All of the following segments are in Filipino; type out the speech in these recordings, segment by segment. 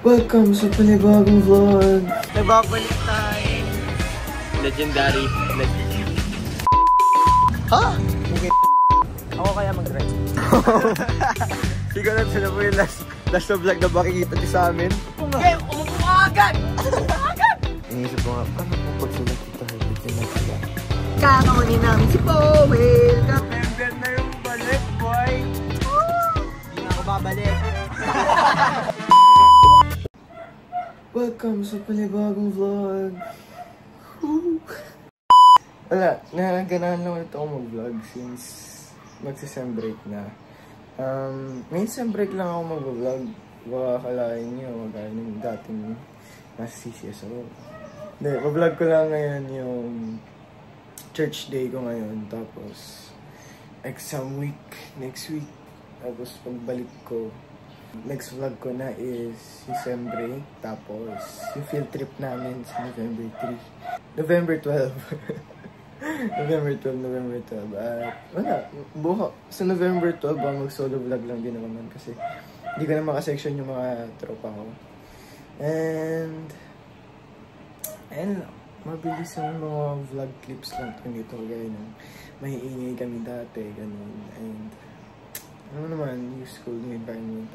Welcome sa panibagong vlog. Nagbabalik tayo. Legendary. Ha? Okay. Ako kaya mag-drive. Siguro natin na po yung last na vlog na makikita niyo sa amin. Okay, umupo ka agad! Inisip ko nga, paano po pag sila kita higit yung nagkaya? Kakakunin namin si Powell. Member na yung balik, boy. Hindi na ako babalik. Welcome sa panibagong vlog. Wala, naganahan lang ulit ako mag-vlog since magsi-sem break na. Ngayon sem break lang ako mag-vlog. Baka akalain nyo, magkaya nung dating nasa CCS ako. Hindi, mag-vlog ko lang ngayon yung church day ko ngayon. Tapos, exam week, next week. Tapos, pagbalik ko, next vlog ko na is yung sem break. Tapos, yung field trip namin sa November 3. November 12. November 12. Wala, buha. Sa November 12, mag-solo vlog lang din naman kasi hindi ko na makasection yung mga tropa ko. And mabilis yung mga vlog clips lang ito dito. Gaya nung maiingay kami dati, ganun. And ano naman, yung school yung environment.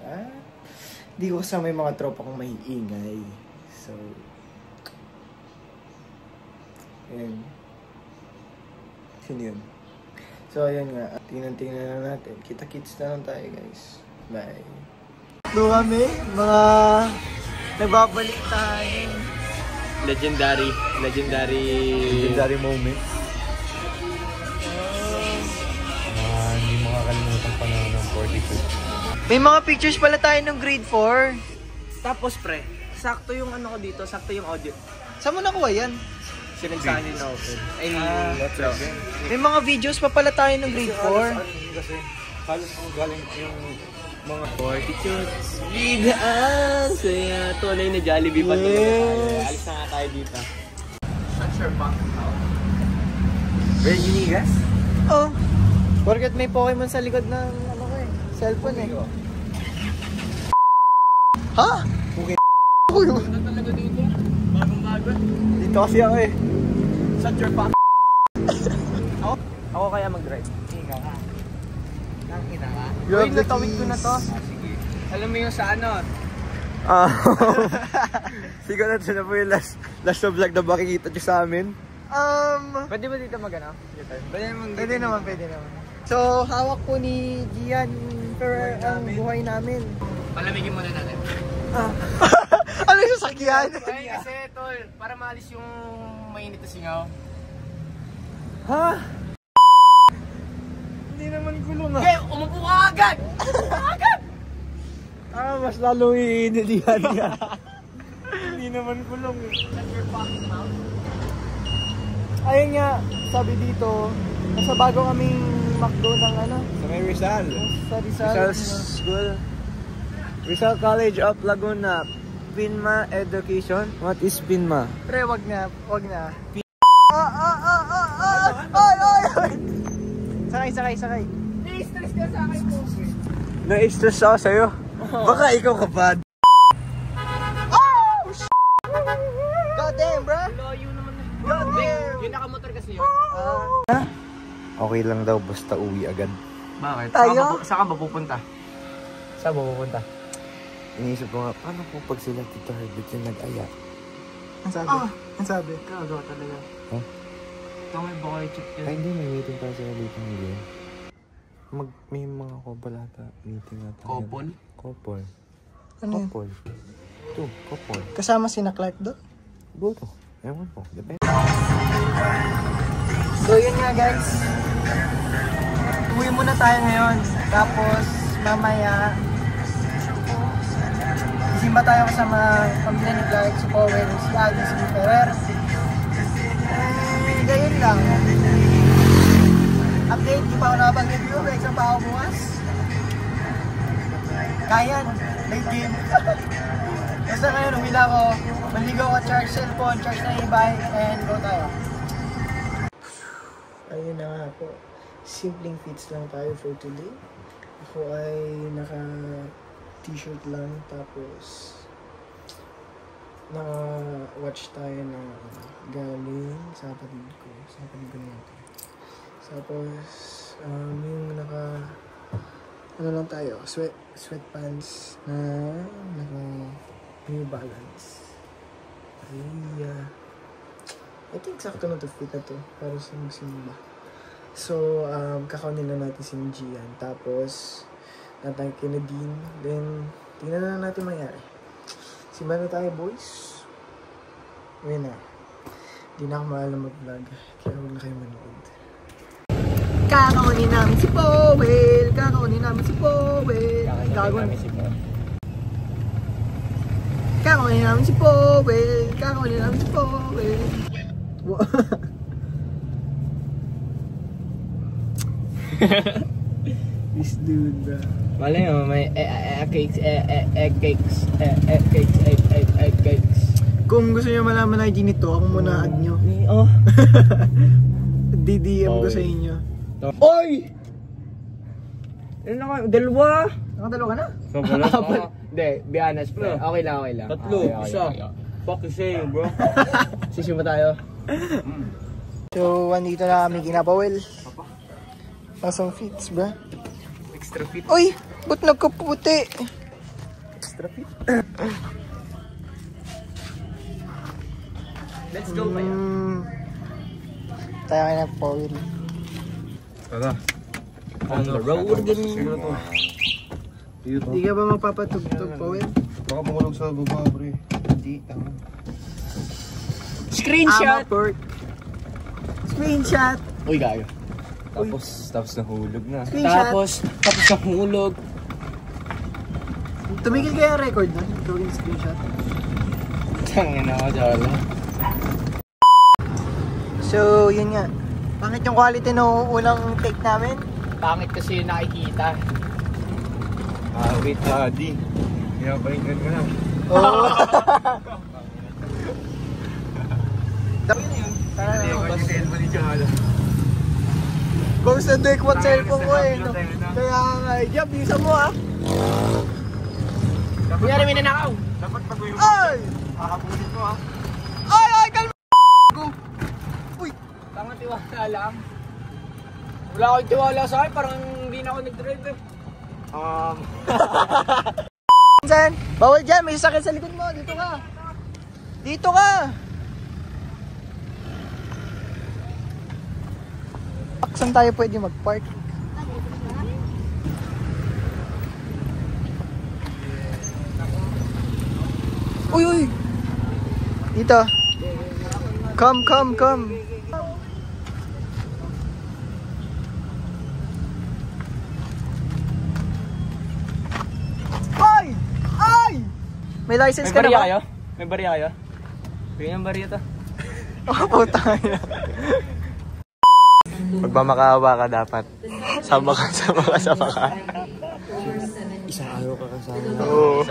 Hindi ko kasama yung mga tropa kong maiingay. So, ayan. Sino yun? So, ayan nga. Tingnan na natin. Kita-kits na lang tayo, guys. Bye. Ito kami, mga nagbabalik tayo. Legendary moment. Hindi makakalimutan pa ng 42. May mga pictures pala tayo ng grade 4. Tapos pre, sakto yung ano ko dito, sakto yung audio. Saan mo nakuha yan? Sinagsahan ni Novel. May mga videos pa pala tayo ng grade 4. Kasi halos kung galing yung mga 42 Bidaan! Saya, tunay na Jollibee pa talaga tayo. Alis na nga tayo dito. Such your back out. Very unique, guys? Oh. Porket may Pokemon sa likod ng ano ko cellphone Ha? Okay. Ano talaga dito? Bagong-bago. Dito kasi ako Such your back Ako kaya mag-drive. Ikaw ka. Nakita ka? Uy, natawid ko na to. Sige. Alam mo yung sa ano? Siguro natin na po yung last na vlog na makikita niyo sa amin. Pwede ba dito mag-ano? Pwede naman. So, hawak po ni Gian per ang buhay namin. Palamigin muna natin. Ano yung sasakyan? Ay, kasi tol, para maalis yung mainit na singaw. Ha? Hindi naman gulong Okay, umupo ka agad! Mas lalong iinilihan niya. Hindi naman gulong That's your fucking mouth. Ayun nga, sabi dito, nasa bago kaming McDo ng ano? Sa may Rizal. Sa Rizal School. Rizal College of Laguna. Pinma Education. What is Pinma? Pre, wag na. Sakay. Na-stress ka sa akin po. Na-stress ako sa'yo. Baka ikaw ka bad. God damn, bro. Layo naman na. God damn. Yung nakamotor kasi yun. Okay lang daw, basta uwi agad. Bakit? Tayo? Saan ka ba pupunta? Saan mo pupunta? Inisip ko nga, paano po pag sila Tito Herbert yung nag-aya? Ang sabi? Kagawa talaga. Huh? Ito may bukay chip yun. Ay, hindi. May meeting pa sila dito ngayon. May mga couple ata. Meeting ata. Couple? Couple. Ano yun? Couple. Ito, couple. Kasama si na Clark doon? Boto. Ewan po. Depende. So yun nga guys. Uwi muna tayo ngayon. Tapos mamaya simba tayo kasama pamilya ni Clark, si Powell, si Adi, si Ferrer. Ganyan lang. Update, di pa ako nakapag-review. May exam pa ako bukas. Kayan, late game. Basta ngayon, umila ako. Maligaw ako, charge cellphone, charge na e-bike, and go tayo. Ayun na nga po. Simpleng fits lang tayo for today. Ako ay naka t-shirt lang, tapos naka-watch tayo ng galing sa kapatid ko. Sa kapatid ko natin. Tapos, yung ano lang tayo, sweatpants na New Balance. Ay, I think sakto na to, fit na to, para sa magsimba. So, kakaunin na natin si Gian. Tapos, natang kina Dean. Then, tingnan na natin mangyari. Simba na tayo, boys. Ngayon na. Di na ako maalam mag-vlog. Kaya huwag na kayo manood. Kakaunin namin si Powell! Kakaunin namin si Powell! Kakaunin namin si Powell! Kakaunin namin si Powell! Kakaunin namin si Powell! This dude, bro. Malay mo, may egg cakes. Kung gusto nyo malaman na IG nito, ako muna add nyo. Oh. DDM ko sa inyo. Oy! Dalawa? Nakadalawa ka na? Hindi, be honest, bro. Okay lang. Tatlo, isa. Fuck the same, bro. Sisima tayo. So, andito na kami kina Powell. Pasang fits, bro. Extra fit. Uy! Ba't nagkaputi? Extra fit. Let's go, kaya. Tayo kayo na Powell. Tara. On the road. Hindi ka ba magpapatugtog, Powell? Baka pumulog sa baba, pre. Hindi, tama. Screenshot! Screenshot! Uy, gago. Tapos nahulog na. Screenshot! Tapos nahulog. Tumigil kaya record na? Tumigil screenshot. Tangin ako, Jolo. So, yun nga. Pangit yung quality ng unang take namin. Pangit kasi yung nakikita. Wait, di. Pinapahingan ka na. Oo. Kung sa deck what cellphone ko eh. Kaya nga, Jab, bisa mo ah. Kunyari may nanakaw. Dapat pag-uwi mo. Ay! Kakapunin mo ah. Ay! Kalma! Uy! Tama tiwala lang. Wala akong tiwala sa akin, parang hindi na ako nag-drive eh. Saan? Bawal dyan, may sakit sa likod mo. Dito ka. Dito ka. Saan tayo pwede mag-park? Uy, uy. Dito. Come. Ay! May license ka na ba? May bariya kayo? Bigyan ng bariya to. Oh, puta na. Magmamakaawa ka dapat. Sama ka sa maka. Isang araw ka kasama. Oo.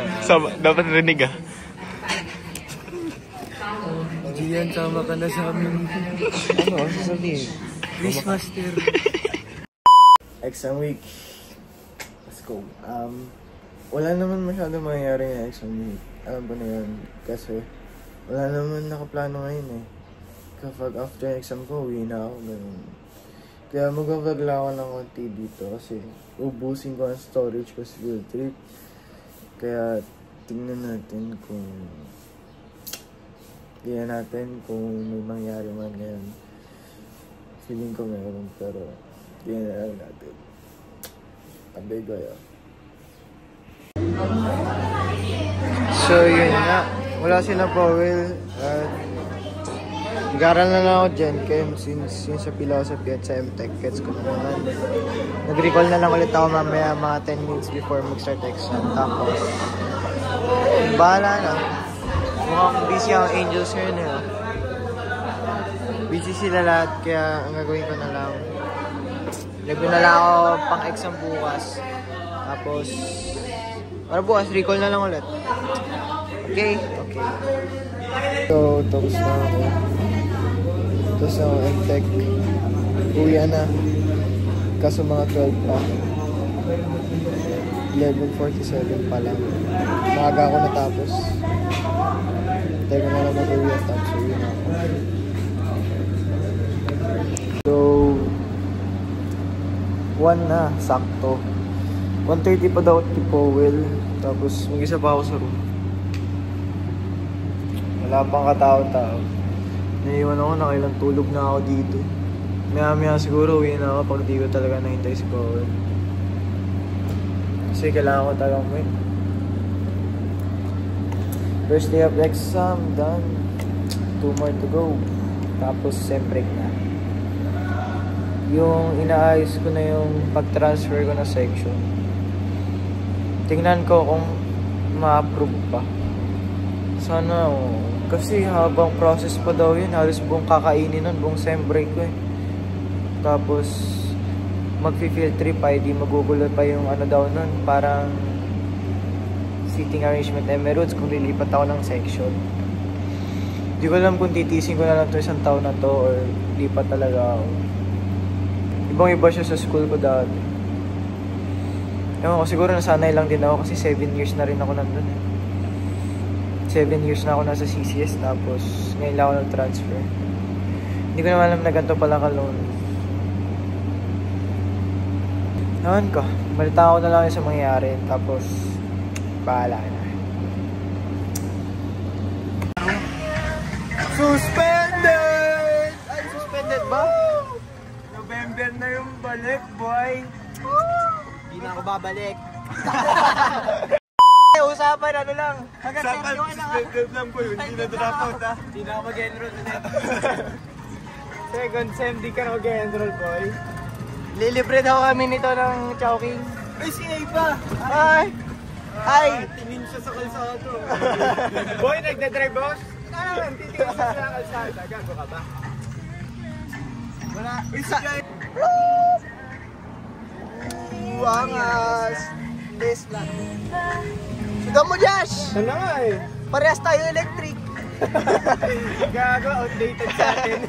Dapat rinig ah. Gian, sama ka na sa amin. Ano? Sasabihin? Christmas dear. Exam week. Let's go. Wala naman masyadong mangyayari na exam week. Alam ko na yun. Kasi wala naman nakaplano ngayon eh. Kapag after exam ko, uwi na ako. Ganun. Kaya mag-vlog lang ako ng konti dito kasi ubusin ko ang storage ko sa field trip. Kaya tingnan natin kung may mangyari man ngayon. Feeling ko meron pero tingnan na lang natin. Update ko yun. So yun nga, wala sila Powell at nag-aaral na lang ako dyan kaya since sa philosophy at sa MTech gets ko na naman. Nag-recall na lang ulit ako mamaya mga 10 minutes before mag-start exam. Tapos bahala na. Mukhang busy ang Angels ngayon eh. Busy sila lahat kaya ang gagawin ko na lang, lagyan na lang ako pang exam bukas. Tapos para bukas recall na lang ulit. Okay. So tapos na ako. Tapos na ako MTech. Uwi na. Kaso mga 12 pa. 11:47 pa lang. Maaga ako natapos. Hintay ko na lang mag-uwi at taxi na ako. So, 1 na, sakto. 1:30 pa daw at Powell. Tapos mag-isa pa ako sa room. Wala pang katao-tao. Naiiwan ako, nakailang tulog na ako dito. Maya-maya siguro uwi na ako pag di ko talaga nahintay si Powell. Kasi kailangan ko talagang win. First day of exam, done. 2 more to go. Tapos sem break na. Yung inaayos ko na yung pag-transfer ko na section. Tingnan ko kung ma-approve pa. Sana, kasi habang process pa daw yun, halos buong kakainin nun, buong sem break ko eh. Tapos, mag-field trip ay di magugulo pa yung ano daw nun, parang seating arrangement emeralds kung lilipat ako ng section. Di ko alam kung titisin ko na lang ito isang taon na to or lipat talaga ako. Ibang iba siya sa school ko dati. Ewan ko, siguro nasanay lang din ako kasi 7 years na rin ako nandun eh. 7 years na ako nasa CCS tapos ngayon lang ako nag-transfer. Hindi ko naman alam na ganito pala ka-loan. Ewan ko, balita ko na lang yung sa mangyayari tapos bahala na. Suspended! Ay, suspended ba? November na yung balik, boy! Hindi na ako babalik. Usapan, ano lang. Usapan, suspended lang po yun. Hindi na drop out ha. Hindi na ako mag-enroll ulit. Second sem, di ka na mag-enroll, boy. Lilibre daw kami nito ng Chowking. Ay, si Ava! Ay! Ay! Tingin siya sa kalsado. Boy, nagdadrive boss? Ano, titingin siya sa kalsada. Gago ka ba? Wala. Uy, si Jai! Angas! Tesla. Suga mo, Josh! Ano nga eh? Parehas tayo electric. Gago, outdated sa atin.